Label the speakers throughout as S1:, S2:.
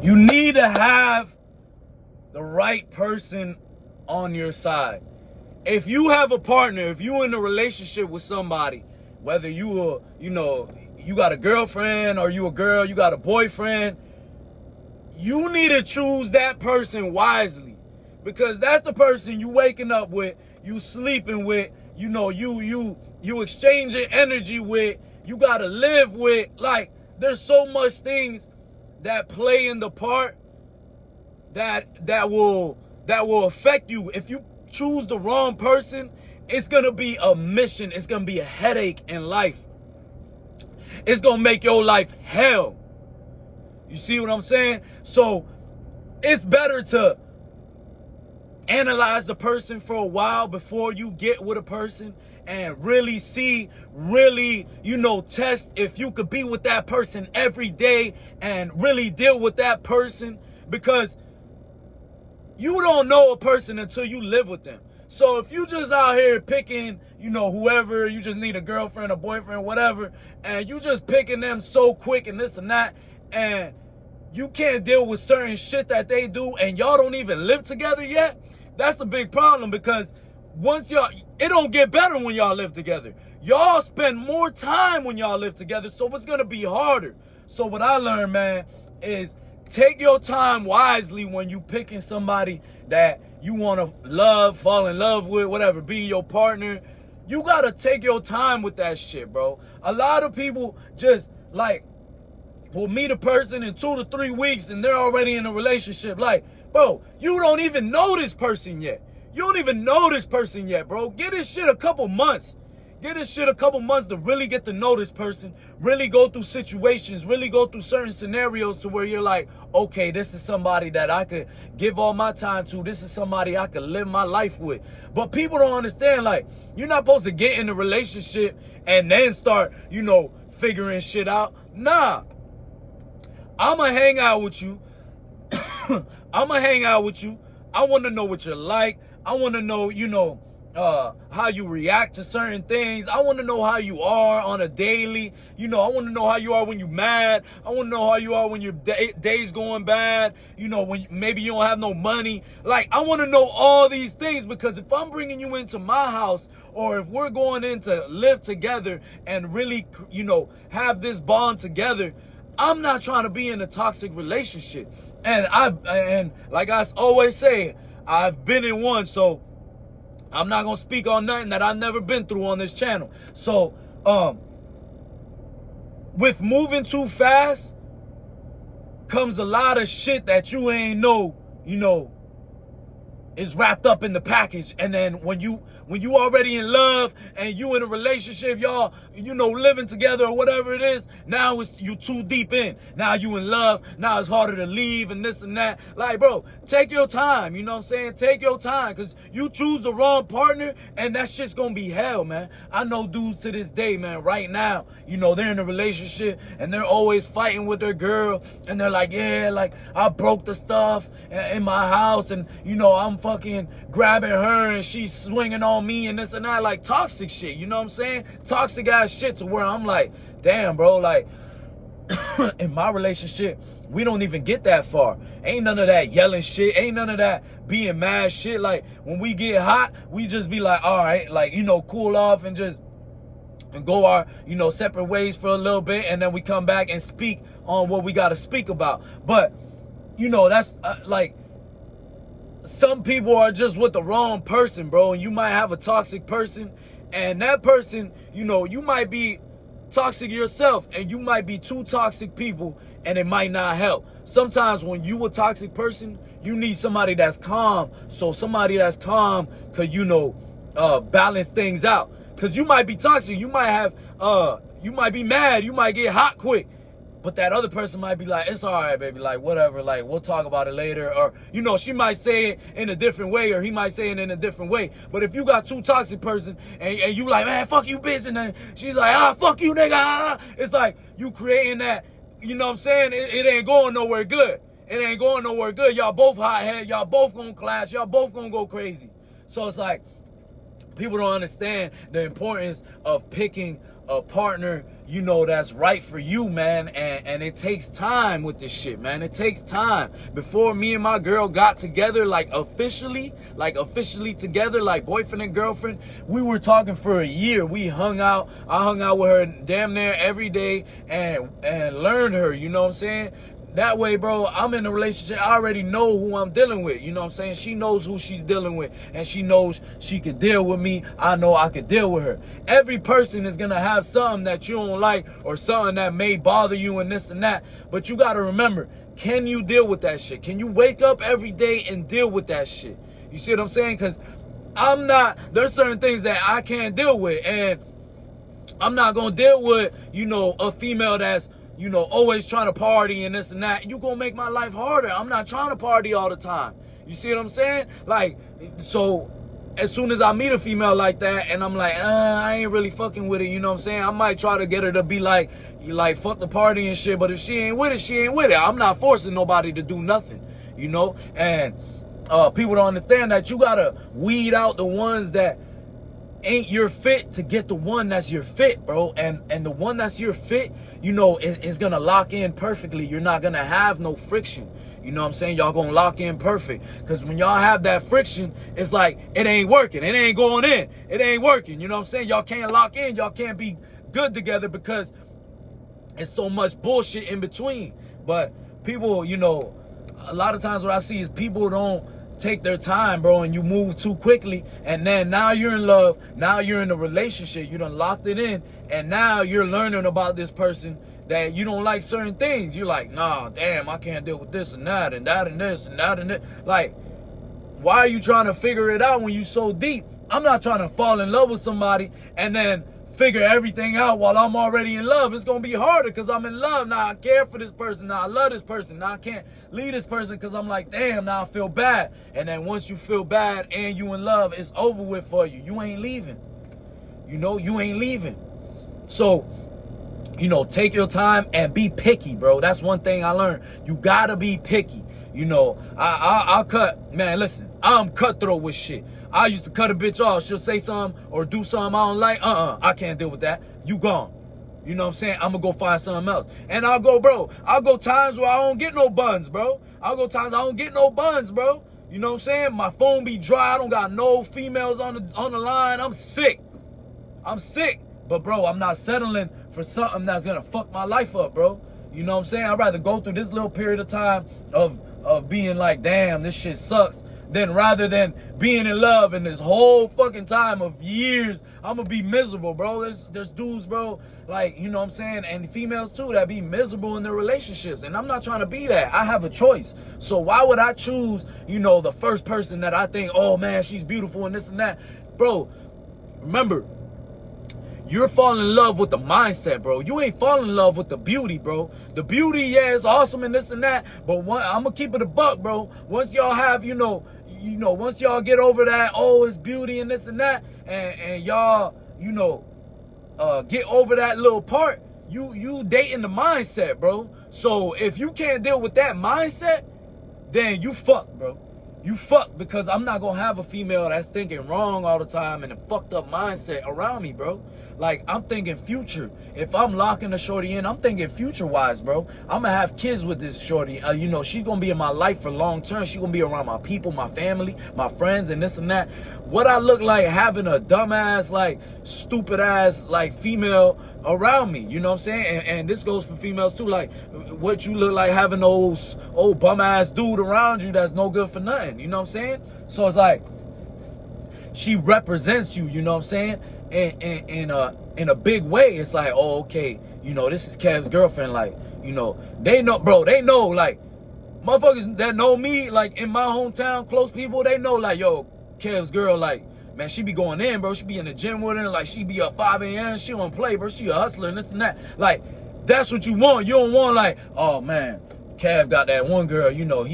S1: You need to have the right person on your side. If you have a partner, if you're in a relationship with somebody, whether you got a girlfriend or you a girl, you got a boyfriend, you need to choose that person wisely, because that's the person you waking up with, you sleeping with, you exchanging energy with, you gotta live with. Like, there's so much things that play in the part that will affect you. If you choose the wrong person, it's gonna be a mission. It's gonna be a headache in life. It's gonna make your life hell. You see what I'm saying? So it's better to analyze the person for a while before you get with a person, and really see, test if you could be with that person every day and really deal with that person, because you don't know a person until you live with them. So if you just out here picking, whoever, you just need a girlfriend, a boyfriend, whatever, and you just picking them so quick and this and that, and you can't deal with certain shit that they do, and y'all don't even live together yet, that's a big problem. Because it don't get better when y'all live together. Y'all spend more time when y'all live together, so it's gonna be harder. So what I learned, man, is take your time wisely when you picking somebody that you want to love, fall in love with, whatever, be your partner. You gotta take your time with that shit, bro. A lot of people just will meet a person in 2 to 3 weeks and they're already in a relationship. Like, bro, you don't even know this person yet. You don't even know this person yet, bro. Give this shit a couple months. Give this shit a couple months to really get to know this person, really go through situations, really go through certain scenarios to where you're like, okay, this is somebody that I could give all my time to. This is somebody I could live my life with. But people don't understand, like, you're not supposed to get in a relationship and then start, figuring shit out. Nah. I'ma hang out with you. I'ma hang out with you. I want to know what you're like. I want to know, how you react to certain things. I want to know how you are on a daily. I want to know how you are when you're mad. I want to know how you are when your day's going bad. When maybe you don't have no money. Like, I want to know all these things, because if I'm bringing you into my house, or if we're going in to live together and really, have this bond together, I'm not trying to be in a toxic relationship. And like I always say, I've been in one, so I'm not gonna speak on nothing that I've never been through on this channel. So, with moving too fast comes a lot of shit that you ain't know, is wrapped up in the package. And then when you already in love and you in a relationship, y'all, living together or whatever it is, now you too deep in. Now you in love. Now it's harder to leave and this and that. Like, bro, take your time. You know what I'm saying? Take your time, because you choose the wrong partner and that shit's gonna be hell, man. I know dudes to this day, man, right now, they're in a relationship and they're always fighting with their girl, and they're like, yeah, like, I broke the stuff in my house, and I'm fucking grabbing her and she's swinging on me and this and that, like toxic shit, you know what I'm saying? Toxic ass shit, to where I'm like, damn, bro, like, in my relationship, we don't even get that far. Ain't none of that yelling shit. Ain't none of that being mad shit. Like, when we get hot, we just be like, all right, like, cool off and just go our, separate ways for a little bit, and then we come back and speak on what we got to speak about. But, that's like, some people are just with the wrong person, bro. And you might have a toxic person, and that person, you might be toxic yourself, and you might be two toxic people, and it might not help. Sometimes when you a toxic person, you need somebody that's calm. So somebody that's calm could, balance things out. Because you might be toxic. You might be mad. You might get hot quick. But that other person might be like, it's all right, baby, like, whatever, like, we'll talk about it later. Or, she might say it in a different way, or he might say it in a different way. But if you got two toxic person and you like, man, fuck you, bitch, and then she's like, fuck you, nigga, it's like you creating that, you know what I'm saying? It ain't going nowhere good. It ain't going nowhere good. Y'all both hot-headed. Y'all both gonna clash. Y'all both gonna go crazy. So it's like, people don't understand the importance of picking a partner you know, that's right for you, man. And it takes time with this shit, man. It takes time. Before me and my girl got together, like officially together, like boyfriend and girlfriend, we were talking for a year. We hung out. I hung out with her damn near every day and learned her, you know what I'm saying? That way, bro, I'm in a relationship. I already know who I'm dealing with. You know what I'm saying? She knows who she's dealing with. And she knows she could deal with me. I know I could deal with her. Every person is going to have something that you don't like or something that may bother you and this and that. But you got to remember, can you deal with that shit? Can you wake up every day and deal with that shit? You see what I'm saying? Because there's certain things that I can't deal with. And I'm not going to deal with, you know, a female that's, you know, always trying to party and this and that. You gonna make my life harder. I'm not trying to party all the time. You see what I'm saying? Like, so as soon as I meet a female like that and I'm like, I ain't really fucking with it, you know what I'm saying? I might try to get her to be like, fuck the party and shit, but if she ain't with it, she ain't with it. I'm not forcing nobody to do nothing, you know? And people don't understand that you gotta weed out the ones that ain't your fit to get the one that's your fit, bro. And the one that's your fit, you know, is gonna lock in perfectly. You're not gonna have no friction. You know what I'm saying? Y'all gonna lock in perfect. Because when y'all have that friction, it's like, it ain't working. It ain't going in. It ain't working. You know what I'm saying? Y'all can't lock in. Y'all can't be good together because it's so much bullshit in between. But people, you know, a lot of times what I see is people don't take their time, bro, and you move too quickly, and then now you're in love, now you're in a relationship, you done locked it in, and now you're learning about this person that you don't like certain things. You're like, nah, damn, I can't deal with this and that and that and this and that and that. Like, why are you trying to figure it out when you so deep? I'm not trying to fall in love with somebody and then figure everything out while I'm already in love. It's gonna be harder because I'm in love. Now I care for this person. Now I love this person. Now I can't leave this person because I'm like, damn, now I feel bad. And then once you feel bad and you in love, it's over with for you. You ain't leaving. You know, you ain't leaving. So, you know, take your time and be picky, bro. That's one thing I learned. You gotta be picky. You know, I'll cut, man, listen, I'm cutthroat with shit. I used to cut a bitch off. She'll say something or do something I don't like. I can't deal with that. You gone. You know what I'm saying? I'm going to go find something else. And I'll go times where I don't get no buns, bro. I'll go times I don't get no buns, bro. You know what I'm saying? My phone be dry. I don't got no females on the line. I'm sick. But, bro, I'm not settling for something that's going to fuck my life up, bro. You know what I'm saying? I'd rather go through this little period of time of being like, damn, this shit sucks, then rather than being in love and this whole fucking time of years, I'm gonna be miserable, bro. There's dudes, bro, like, you know what I'm saying, and females too, that be miserable in their relationships, and I'm not trying to be that. I have a choice. So why would I choose, you know, the first person that I think, oh man, she's beautiful and this and that? Bro, remember, you're falling in love with the mindset, bro. You ain't falling in love with the beauty, bro. The beauty, yeah, it's awesome and this and that, but I'm gonna keep it a buck, bro. Once y'all have, you know, once y'all get over that, oh, it's beauty and this and that, and y'all, you know, get over that little part, you dating the mindset, bro. So if you can't deal with that mindset, then you fuck, bro. You fuck, because I'm not gonna have a female that's thinking wrong all the time and a fucked up mindset around me, bro. Like, I'm thinking future. If I'm locking a shorty in, I'm thinking future-wise, bro. I'm gonna have kids with this shorty. You know, she's gonna be in my life for long term. She's gonna be around my people, my family, my friends, and this and that. What I look like having a dumbass, like, stupid-ass, like, female around me, you know what I'm saying? And this goes for females, too. Like, what you look like having those old bum-ass dude around you that's no good for nothing, you know what I'm saying? So it's like, she represents you, you know what I'm saying? In a big way. It's like, oh, okay, you know, this is Kev's girlfriend. Like, you know, they know, bro, they know, like, motherfuckers that know me, like, in my hometown, close people, they know, like, yo, Kev's girl, like, man, she be going in, bro. She be in the gym with her, like, she be up 5 a.m. She don't play, bro. She a hustler and this and that. Like, that's what you want. You don't want, like, oh, man, Kev got that one girl, you know,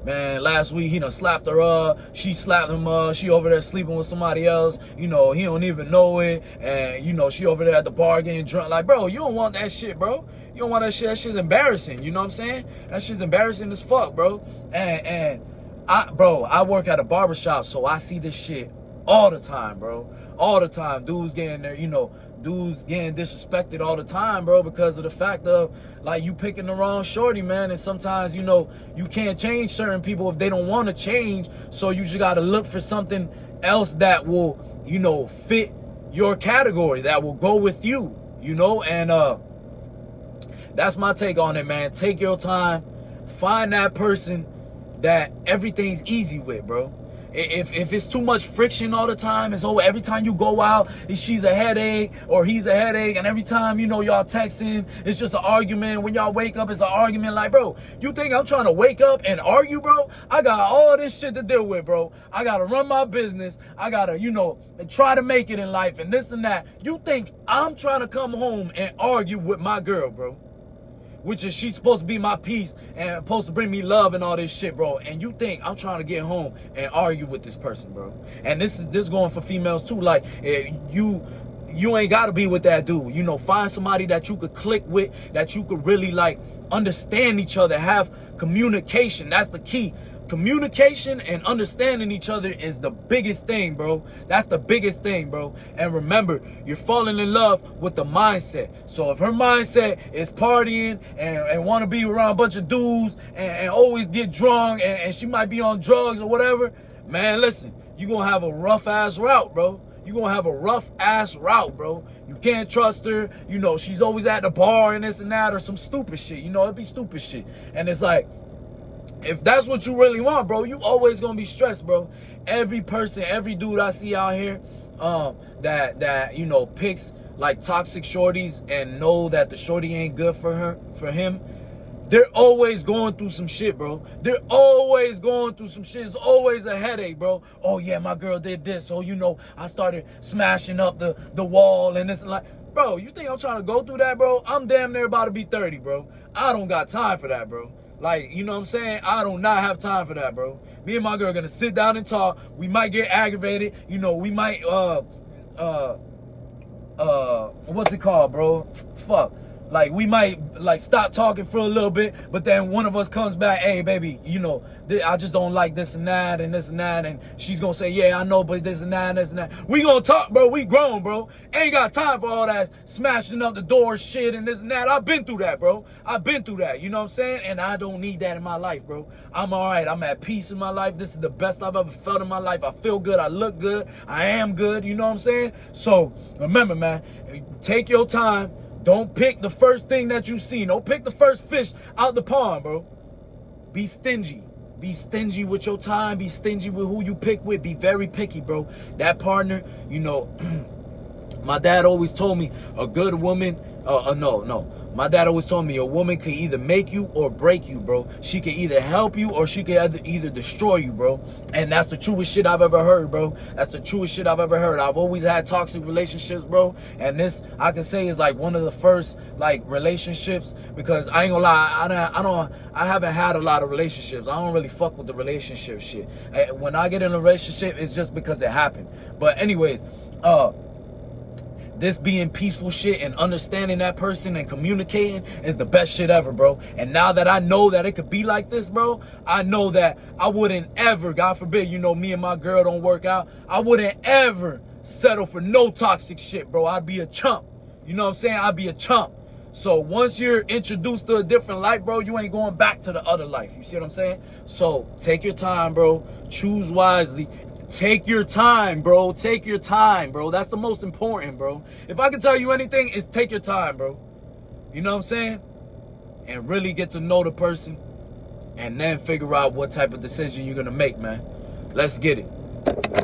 S1: man, last week he done slapped her, she slapped him, she over there sleeping with somebody else, you know, he don't even know it, and, you know, she over there at the bar getting drunk. Like, bro, you don't want that shit, bro. You don't want that shit. That shit's embarrassing, you know what I'm saying? That shit's embarrassing as fuck, bro. And I work at a barbershop, so I see this shit all the time, bro. All the time. Dudes getting there, you know, dudes getting disrespected all the time, bro, because of the fact of, like, you picking the wrong shorty, man. And sometimes, you know, you can't change certain people if they don't want to change. So you just got to look for something else that will, you know, fit your category, that will go with you, you know. And that's my take on it, man. Take your time. Find that person that everything's easy with, bro. If it's too much friction all the time, it's over. Every time you go out, she's a headache or he's a headache. And every time, you know, y'all texting, it's just an argument. When y'all wake up, it's an argument. Like, bro, you think I'm trying to wake up and argue, bro? I got all this shit to deal with, bro. I got to run my business. I got to, you know, try to make it in life and this and that. You think I'm trying to come home and argue with my girl, bro? Which is, she's supposed to be my peace and supposed to bring me love and all this shit, bro. And you think I'm trying to get home and argue with this person, bro? And this is going for females too. Like, you ain't got to be with that dude. You know, find somebody that you could click with, that you could really, like, understand each other, have communication. That's the key. Communication and understanding each other is the biggest thing, bro. That's the biggest thing, bro. And remember, you're falling in love with the mindset. So if her mindset is partying and want to be around a bunch of dudes and always get drunk and she might be on drugs or whatever, man, listen, you're going to have a rough ass route, bro. You're going to have a rough ass route, bro. You can't trust her. You know, she's always at the bar and this and that or some stupid shit. You know, it'd be stupid shit. And it's like, if that's what you really want, bro, you always gonna be stressed, bro. Every person, every dude I see out here, that you know, picks like toxic shorties and know that the shorty ain't good for him, they're always going through some shit, bro. They're always going through some shit. It's always a headache, bro. Oh yeah, my girl did this. So, you know, I started smashing up the wall and this and like, bro, you think I'm trying to go through that, bro? I'm damn near about to be 30, bro. I don't got time for that, bro. Like, you know what I'm saying? I do not have time for that, bro. Me and my girl are gonna sit down and talk. We might get aggravated. You know, we might, what's it called, bro? Fuck. Like, we might, like, stop talking for a little bit, but then one of us comes back, hey, baby, you know, I just don't like this and that and this and that, and she's gonna say, yeah, I know, but this and that and this and that. We gonna talk, bro. We grown, bro. Ain't got time for all that smashing up the door shit and this and that. I've been through that, bro. I've been through that, you know what I'm saying? And I don't need that in my life, bro. I'm all right. I'm at peace in my life. This is the best I've ever felt in my life. I feel good. I look good. I am good, you know what I'm saying? So, remember, man, take your time. Don't pick the first thing that you see. Don't pick the first fish out the pond, bro. Be stingy. Be stingy with your time. Be stingy with who you pick with. Be very picky, bro. That partner, you know, my dad always told me a good woman, no. My dad always told me a woman could either make you or break you, bro. She could either help you or she could either destroy you, bro. And that's the truest shit I've ever heard, bro. That's the truest shit I've ever heard. I've always had toxic relationships, bro. And this, I can say, is like one of the first, like, relationships, because I ain't gonna lie, I haven't had a lot of relationships. I don't really fuck with the relationship shit. When I get in a relationship, it's just because it happened. But anyways, this being peaceful shit and understanding that person and communicating is the best shit ever, bro. And now that I know that it could be like this, bro, I know that I wouldn't ever, God forbid, you know, me and my girl don't work out, I wouldn't ever settle for no toxic shit, bro. I'd be a chump. You know what I'm saying? I'd be a chump. So once you're introduced to a different life, bro, you ain't going back to the other life. You see what I'm saying? So take your time, bro. Choose wisely. Take your time, bro. Take your time, bro. That's the most important, bro. If I can tell you anything, it's take your time, bro. You know what I'm saying? And really get to know the person and then figure out what type of decision you're going to make, man. Let's get it.